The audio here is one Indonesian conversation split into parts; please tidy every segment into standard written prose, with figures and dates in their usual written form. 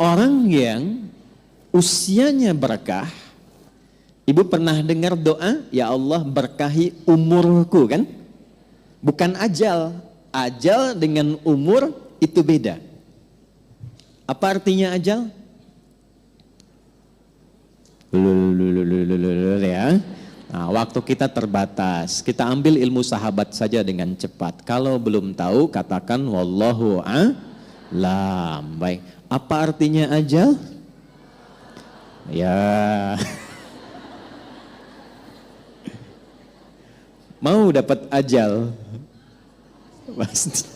Orang yang usianya berkah, ibu pernah dengar doa, ya Allah berkahi umurku kan? Bukan ajal. Ajal dengan umur itu beda. Apa artinya ajal? Ya. Nah, waktu kita terbatas. Kita ambil ilmu sahabat saja dengan cepat. Kalau belum tahu, katakan wallahu a'lam. Baik. Apa artinya ajal? Ya. Mau dapat ajal? Pasti.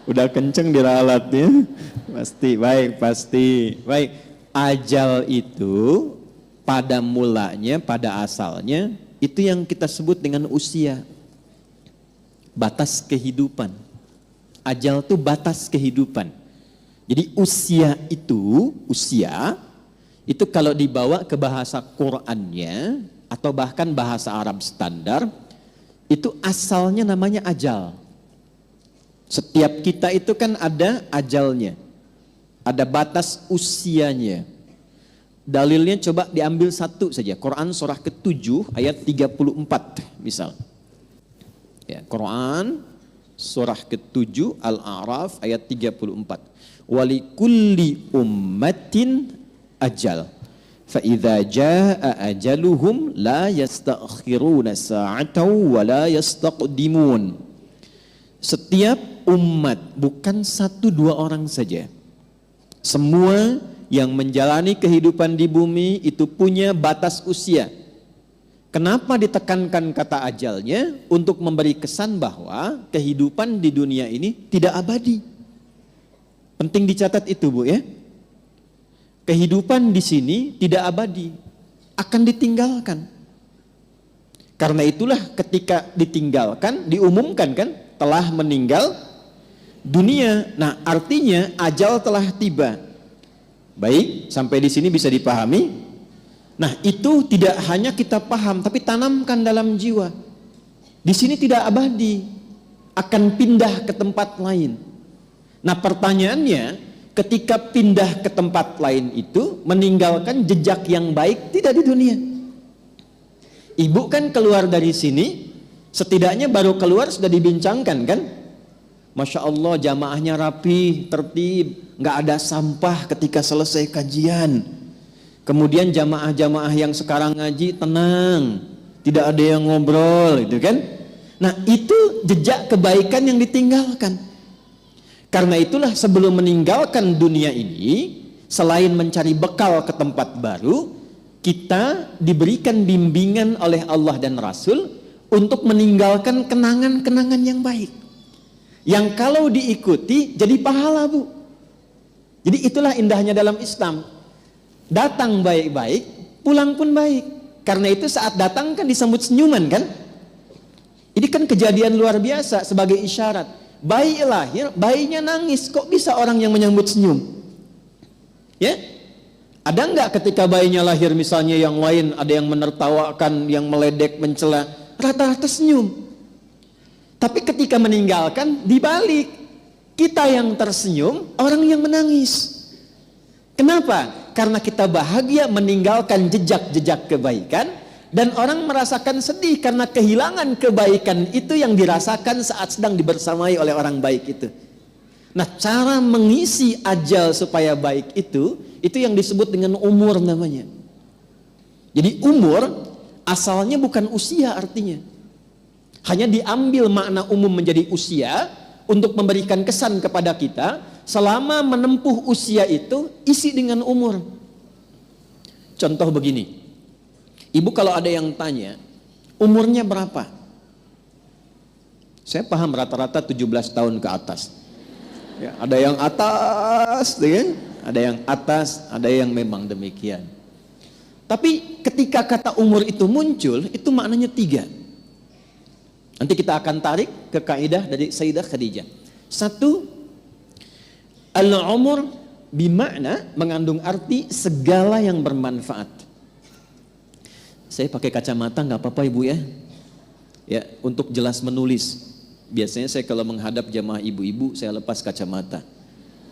Udah kenceng diralatnya? Pasti. Baik, pasti. Baik. Ajal itu pada mulanya, pada asalnya, itu yang kita sebut dengan usia. Batas kehidupan. Ajal itu batas kehidupan. Jadi usia itu kalau dibawa ke bahasa Qur'annya, atau bahkan bahasa Arab standar, itu asalnya namanya ajal. Setiap kita itu kan ada ajalnya. Ada batas usianya. Dalilnya coba diambil satu saja. Quran surah ke-7 ayat 34 misal. Ya, Quran surah ke-7 Al-A'raf ayat 34. Walikulli ummatin ajal. Fa idza jaa ajaluhum la yastakhiruna sa'atan wa la yastaqdimun. Setiap umat, bukan satu dua orang saja. Semua yang menjalani kehidupan di bumi itu punya batas usia. Kenapa ditekankan kata ajalnya? Untuk memberi kesan bahwa kehidupan di dunia ini tidak abadi. Penting dicatat itu, Bu, ya. Kehidupan di sini tidak abadi, akan ditinggalkan. Karena itulah ketika ditinggalkan, diumumkan kan, telah meninggal dunia. Nah, artinya ajal telah tiba. Baik, sampai di sini bisa dipahami. Nah, itu tidak hanya kita paham, tapi tanamkan dalam jiwa. Di sini tidak abadi, akan pindah ke tempat lain. Nah, pertanyaannya, ketika pindah ke tempat lain itu, meninggalkan jejak yang baik tidak di dunia. Ibu kan keluar dari sini, setidaknya baru keluar sudah dibincangkan kan? Masya Allah, jamaahnya rapi, tertib, nggak ada sampah ketika selesai kajian. Kemudian jamaah-jamaah yang sekarang ngaji tenang, tidak ada yang ngobrol, gitu kan? Nah, itu jejak kebaikan yang ditinggalkan. Karena itulah sebelum meninggalkan dunia ini, selain mencari bekal ke tempat baru, kita diberikan bimbingan oleh Allah dan Rasul untuk meninggalkan kenangan-kenangan yang baik. Yang kalau diikuti jadi pahala, Bu. Jadi itulah indahnya dalam Islam. Datang baik-baik, pulang pun baik. Karena itu saat datang kan disambut senyuman kan? Ini kan kejadian luar biasa sebagai isyarat. Bayi lahir, bayinya nangis, kok bisa orang yang menyambut senyum? Ya? Ada enggak ketika bayinya lahir misalnya yang lain ada yang menertawakan, yang meledek, mencela, rata-rata senyum. Tapi ketika meninggalkan dibalik, kita yang tersenyum, orang yang menangis. Kenapa? Karena kita bahagia meninggalkan jejak-jejak kebaikan, dan orang merasakan sedih karena kehilangan kebaikan itu yang dirasakan saat sedang dibersamai oleh orang baik itu. Nah, cara mengisi ajal supaya baik itu yang disebut dengan umur namanya. Jadi umur asalnya bukan usia artinya. Hanya diambil makna umum menjadi usia untuk memberikan kesan kepada kita selama menempuh usia itu isi dengan umur. Contoh begini. Ibu kalau ada yang tanya, umurnya berapa? Saya paham rata-rata 17 tahun ke atas. Ya, ada yang atas, ya? Ada yang atas, ada yang memang demikian. Tapi ketika kata umur itu muncul, itu maknanya 3. Nanti kita akan tarik ke kaidah dari Sayyidah Khadijah. 1, al-umur bimakna mengandung arti segala yang bermanfaat. Saya pakai kacamata nggak apa-apa Ibu ya. Ya, untuk jelas menulis. Biasanya saya kalau menghadap jamaah ibu-ibu saya lepas kacamata.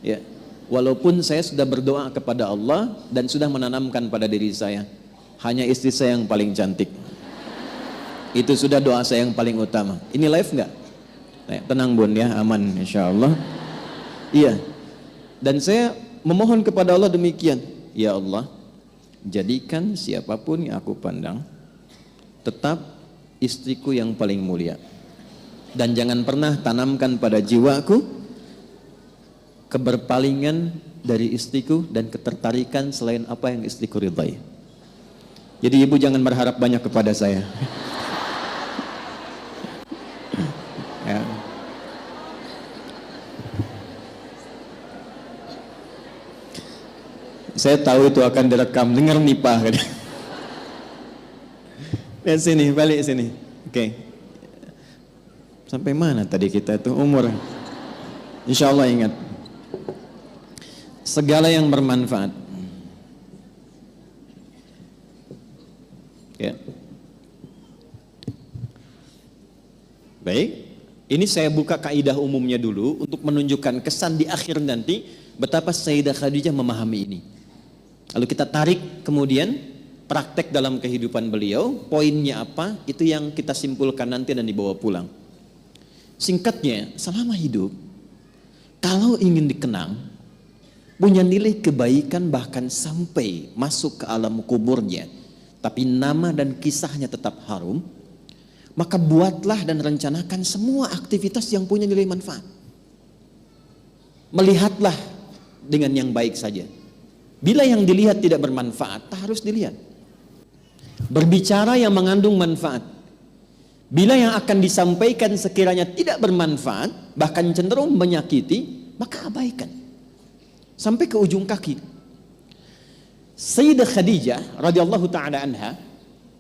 Ya. walaupun saya sudah berdoa kepada Allah dan sudah menanamkan pada diri saya, hanya istri saya yang paling cantik. Itu sudah doa saya yang paling utama. Ini live nggak? Tenang bun ya, aman insya Allah. Iya. Dan saya memohon kepada Allah demikian, ya Allah, jadikan siapapun yang aku pandang tetap istriku yang paling mulia. Dan jangan pernah tanamkan pada jiwaku keberpalingan dari istriku dan ketertarikan selain apa yang istriku ridhai. Jadi ibu jangan berharap banyak kepada saya. Ya. Saya tahu itu akan direkam, dengar nih Pak. Lihat sini, balik sini. Oke. Sampai mana tadi kita itu umur? Insya Allah ingat. Segala yang bermanfaat. Ya. Baik. Ini saya buka kaidah umumnya dulu untuk menunjukkan kesan di akhir nanti betapa Sayyidah Khadijah memahami ini. Lalu kita tarik kemudian praktek dalam kehidupan beliau, poinnya apa? Itu yang kita simpulkan nanti dan dibawa pulang. Singkatnya, selama hidup, kalau ingin dikenang, punya nilai kebaikan bahkan sampai masuk ke alam kuburnya, tapi nama dan kisahnya tetap harum, maka buatlah dan rencanakan semua aktivitas yang punya nilai manfaat. Melihatlah dengan yang baik saja. Bila yang dilihat tidak bermanfaat, tak harus dilihat. Berbicara yang mengandung manfaat. Bila yang akan disampaikan sekiranya tidak bermanfaat, bahkan cenderung menyakiti, maka abaikan. Sampai ke ujung kaki. Sayyidah Khadijah radhiyallahu taala anha,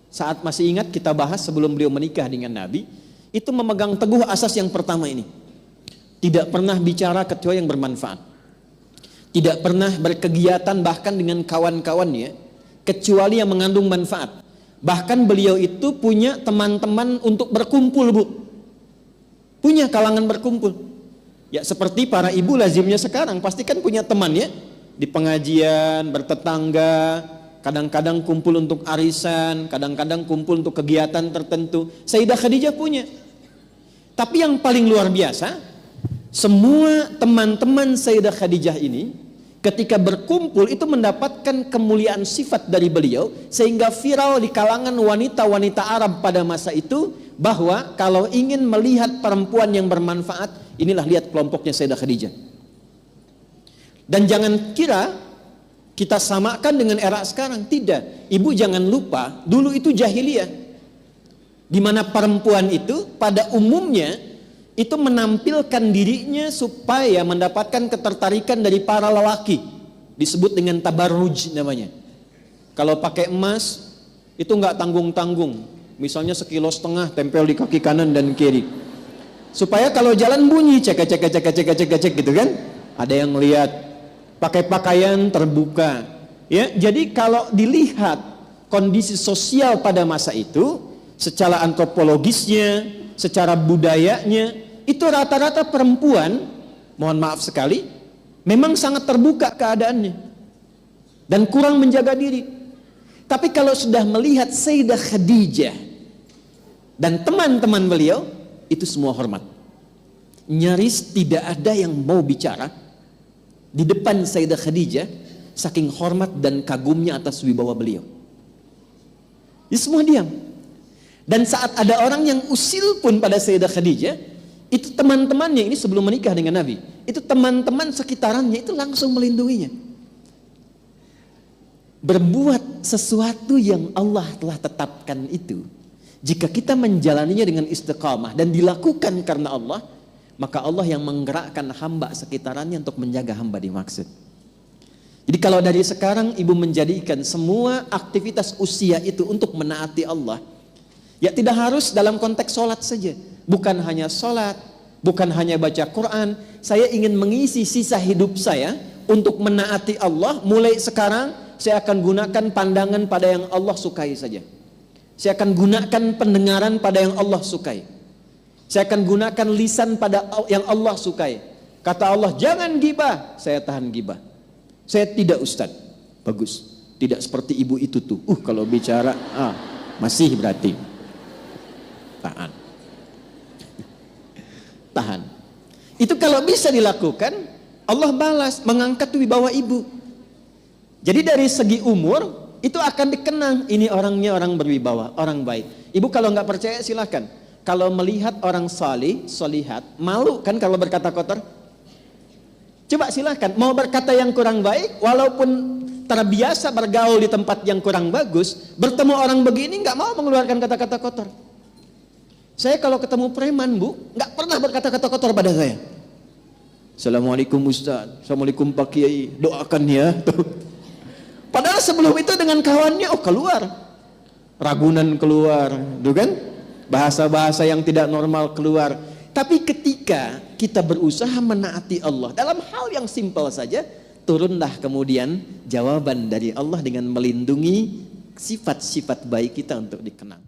saat masih ingat kita bahas sebelum beliau menikah dengan Nabi, itu memegang teguh asas yang pertama ini. Tidak pernah bicara kecuali yang bermanfaat. Tidak pernah berkegiatan bahkan dengan kawan-kawannya kecuali yang mengandung manfaat. Bahkan beliau itu punya teman-teman untuk berkumpul, Bu. Punya kalangan berkumpul. Ya seperti para ibu lazimnya sekarang, pasti kan punya teman ya. Di pengajian, bertetangga, kadang-kadang kumpul untuk arisan, kadang-kadang kumpul untuk kegiatan tertentu. Sayyidah Khadijah punya. Tapi yang paling luar biasa, semua teman-teman Sayyidah Khadijah ini ketika berkumpul itu mendapatkan kemuliaan sifat dari beliau, sehingga viral di kalangan wanita-wanita Arab pada masa itu bahwa kalau ingin melihat perempuan yang bermanfaat, inilah lihat kelompoknya Sayyidah Khadijah. Dan jangan kira kita samakan dengan era sekarang, tidak. Ibu jangan lupa, dulu itu jahiliyah, di mana perempuan itu pada umumnya itu menampilkan dirinya supaya mendapatkan ketertarikan dari para lelaki. Disebut dengan tabarruj namanya. Kalau pakai emas itu nggak tanggung-tanggung. Misalnya 1,5 kilo tempel di kaki kanan dan kiri. Supaya kalau jalan bunyi cek gitu kan. Ada yang lihat. Pakai pakaian terbuka. Ya, jadi kalau dilihat kondisi sosial pada masa itu, secara antropologisnya, secara budayanya, itu rata-rata perempuan, mohon maaf sekali, memang sangat terbuka keadaannya dan kurang menjaga diri. Tapi kalau sudah melihat Sayyidah Khadijah dan teman-teman beliau, itu semua hormat. Nyaris tidak ada yang mau bicara di depan Sayyidah Khadijah, saking hormat dan kagumnya atas wibawa beliau. Ini semua diam. Dan saat ada orang yang usil pun pada Sayyidah Khadijah, itu teman-temannya ini sebelum menikah dengan Nabi, itu teman-teman sekitarannya itu langsung melindunginya. Berbuat sesuatu yang Allah telah tetapkan itu, jika kita menjalaninya dengan istiqamah dan dilakukan karena Allah, maka Allah yang menggerakkan hamba sekitarannya untuk menjaga hamba dimaksud. Jadi kalau dari sekarang ibu menjadikan semua aktivitas usia itu untuk menaati Allah, ya tidak harus dalam konteks sholat saja. Bukan hanya sholat, bukan hanya baca Quran. Saya ingin mengisi sisa hidup saya untuk menaati Allah. Mulai sekarang saya akan gunakan pandangan pada yang Allah sukai saja. Saya akan gunakan pendengaran pada yang Allah sukai. Saya akan gunakan lisan pada yang Allah sukai. Kata Allah, jangan gibah. Saya tahan gibah. Saya tidak Ustaz. Bagus. Tidak seperti ibu itu tuh. Kalau bicara, masih berarti. Tahan. Tahan. Itu kalau bisa dilakukan, Allah balas, mengangkat wibawa ibu. Jadi dari segi umur, itu akan dikenang. Ini orangnya orang berwibawa, orang baik. Ibu kalau nggak percaya silahkan. Kalau melihat orang salih, solihat, malu kan kalau berkata kotor? Coba silahkan, mau berkata yang kurang baik, walaupun terbiasa bergaul di tempat yang kurang bagus, bertemu orang begini nggak mau mengeluarkan kata-kata kotor. Saya kalau ketemu preman bu, nggak pernah berkata-kata kotor pada saya. Assalamualaikum Ustaz, Assalamualaikum Pak Kiai, doakan ya. Padahal sebelum itu dengan kawannya, keluar, ragunan keluar, tuh kan? Bahasa-bahasa yang tidak normal keluar. Tapi ketika kita berusaha menaati Allah dalam hal yang simpel saja, turunlah kemudian jawaban dari Allah dengan melindungi sifat-sifat baik kita untuk dikenang.